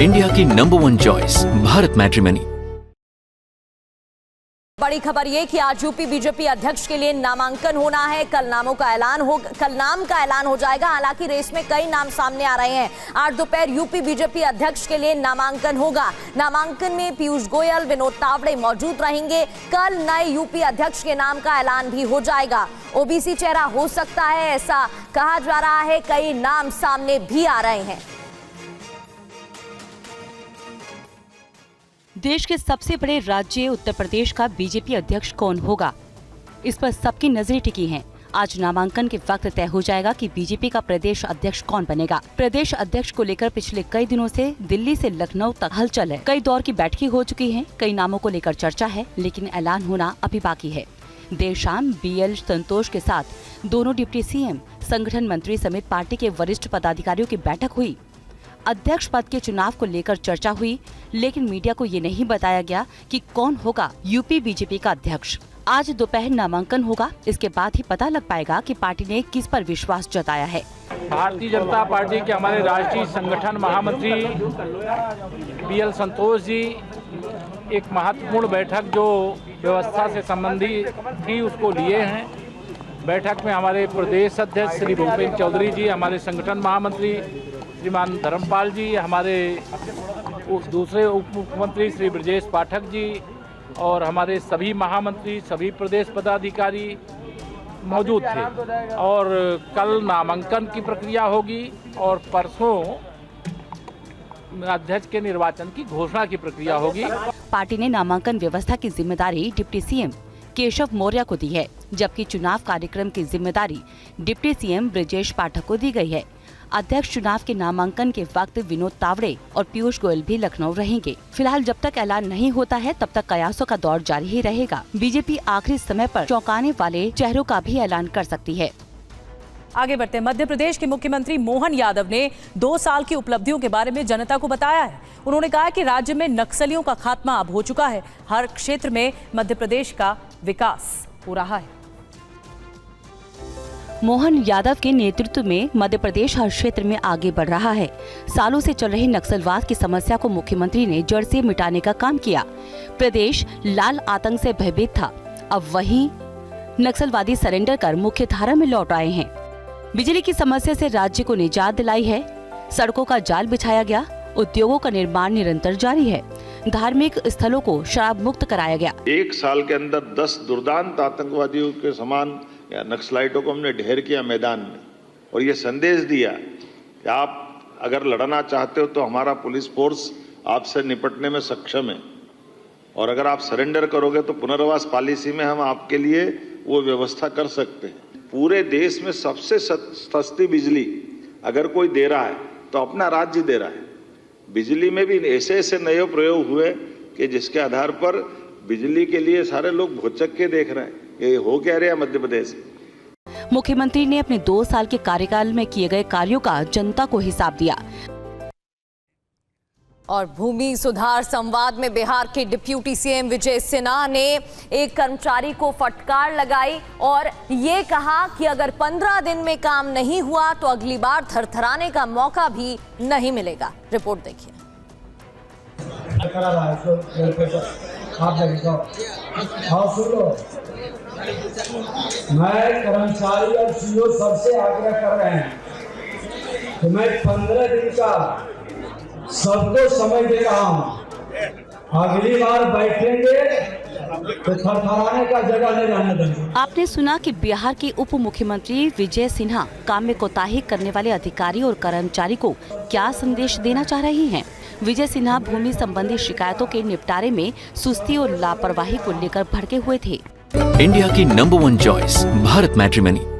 India की number 1 choice Bharat matrimony. बड़ी खबर ये कि आज यूपी बीजेपी अध्यक्ष के लिए नामांकन होना है। कल नाम का ऐलान हो जाएगा। हालांकि रेस में कई नाम सामने आ रहे हैं। आज दोपहर यूपी बीजेपी अध्यक्ष के लिए नामांकन होगा। नामांकन में पीयूष गोयल, विनोद तावड़े मौजूद रहेंगे। कल नए यूपी अध्यक्ष के नाम का ऐलान भी हो जाएगा। ओबीसी चेहरा हो सकता है, ऐसा कहा जा रहा है। कई नाम सामने भी आ रहे हैं। देश के सबसे बड़े राज्य उत्तर प्रदेश का बीजेपी अध्यक्ष कौन होगा, इस पर सबकी नजरें टिकी हैं। आज नामांकन के वक्त तय हो जाएगा कि बीजेपी का प्रदेश अध्यक्ष कौन बनेगा। प्रदेश अध्यक्ष को लेकर पिछले कई दिनों से दिल्ली से लखनऊ तक हलचल है। कई दौर की बैठकें हो चुकी हैं, कई नामों को लेकर चर्चा है, लेकिन ऐलान होना अभी बाकी है। देर शाम बीएल संतोष के साथ दोनों डिप्टी सीएम, संगठन मंत्री समेत पार्टी के वरिष्ठ पदाधिकारियों की बैठक हुई। अध्यक्ष पद के चुनाव को लेकर चर्चा हुई, लेकिन मीडिया को ये नहीं बताया गया कि कौन होगा यूपी बीजेपी का अध्यक्ष। आज दोपहर नामांकन होगा, इसके बाद ही पता लग पाएगा कि पार्टी ने किस पर विश्वास जताया है। भारतीय जनता पार्टी के हमारे राष्ट्रीय संगठन महामंत्री बीएल संतोष जी एक महत्वपूर्ण बैठक जो व्यवस्था से संबंधित थी उसको लिए हैं। बैठक में हमारे प्रदेश अध्यक्ष श्री भूपेंद्र चौधरी जी, हमारे संगठन महामंत्री श्रीमान धर्मपाल जी, हमारे दूसरे उप मुख्यमंत्री श्री ब्रजेश पाठक जी और हमारे सभी महामंत्री, सभी प्रदेश पदाधिकारी मौजूद थे। और कल नामांकन की प्रक्रिया होगी और परसों अध्यक्ष के निर्वाचन की घोषणा की प्रक्रिया होगी। पार्टी ने नामांकन व्यवस्था की जिम्मेदारी डिप्टी सीएम केशव मौर्य को दी है, जबकि चुनाव कार्यक्रम की जिम्मेदारी डिप्टी सीएम ब्रजेश पाठक को दी गई है। अध्यक्ष चुनाव के नामांकन के वक्त विनोद तावड़े और पीयूष गोयल भी लखनऊ रहेंगे। फिलहाल जब तक ऐलान नहीं होता है तब तक कयासों का दौर जारी ही रहेगा। बीजेपी आखिरी समय पर चौंकाने वाले चेहरों का भी ऐलान कर सकती है। आगे बढ़ते हैं। मध्य प्रदेश के मुख्यमंत्री मोहन यादव ने 2 साल की उपलब्धियों के बारे में जनता को बताया है। उन्होंने कहा कि राज्य में नक्सलियों का खात्मा अब हो चुका है। हर क्षेत्र में मध्य प्रदेश का विकास हो रहा है। मोहन यादव के नेतृत्व में मध्य प्रदेश हर क्षेत्र में आगे बढ़ रहा है। सालों से चल रही नक्सलवाद की समस्या को मुख्यमंत्री ने जड़ से मिटाने का काम किया। प्रदेश लाल आतंक से भयभीत था, अब वहीं नक्सलवादी सरेंडर कर मुख्य धारा में लौट आए हैं। बिजली की समस्या से राज्य को निजात दिलाई है। सड़कों का जाल बिछाया गया। उद्योगों का निर्माण निरंतर जारी है। धार्मिक स्थलों को शराब मुक्त कराया गया। 1 साल के अंदर 10 दुर्दांत आतंकवादियों के समान या नक्सलाइटों को हमने ढेर किया मैदान में, और ये संदेश दिया कि आप अगर लड़ना चाहते हो तो हमारा पुलिस फोर्स आपसे निपटने में सक्षम है, और अगर आप सरेंडर करोगे तो पुनर्वास पॉलिसी में हम आपके लिए वो व्यवस्था कर सकते हैं। पूरे देश में सबसे सस्ती बिजली अगर कोई दे रहा है तो अपना राज्य दे रहा है। बिजली में भी ऐसे ऐसे नए प्रयोग हुए कि जिसके आधार पर बिजली के लिए सारे लोग भौचक के देख रहे हैं ये हो क्या रहा है मध्य प्रदेश। मुख्यमंत्री ने अपने 2 साल के कार्यकाल में किए गए कार्यों का जनता को हिसाब दिया। और भूमि सुधार संवाद में बिहार के डिप्टी सीएम विजय सिन्हा ने एक कर्मचारी को फटकार लगाई और ये कहा कि अगर 15 दिन में काम नहीं हुआ तो अगली बार थरथराने का मौका भी नहीं मिलेगा। रिपोर्ट देखिए। मैं कर्मचारी और सीईओ सबसे आग्रह कर रहे हैं कि मैं 15 दिन का सबको समय दे रहा हूं। अगली बार बैठेंगे तो थरथराने का जगह नहीं रहने देंगे। आपने सुना कि बिहार के उप मुख्यमंत्री विजय सिन्हा काम में कोताही करने वाले अधिकारी और कर्मचारी को क्या संदेश देना चाह रही हैं। विजय सिन्हा भूमि संबंधी शिकायतों के निपटारे में सुस्ती और लापरवाही को लेकर भड़के हुए थे। इंडिया की नंबर 1 चॉइस भारत मैट्रिमनी।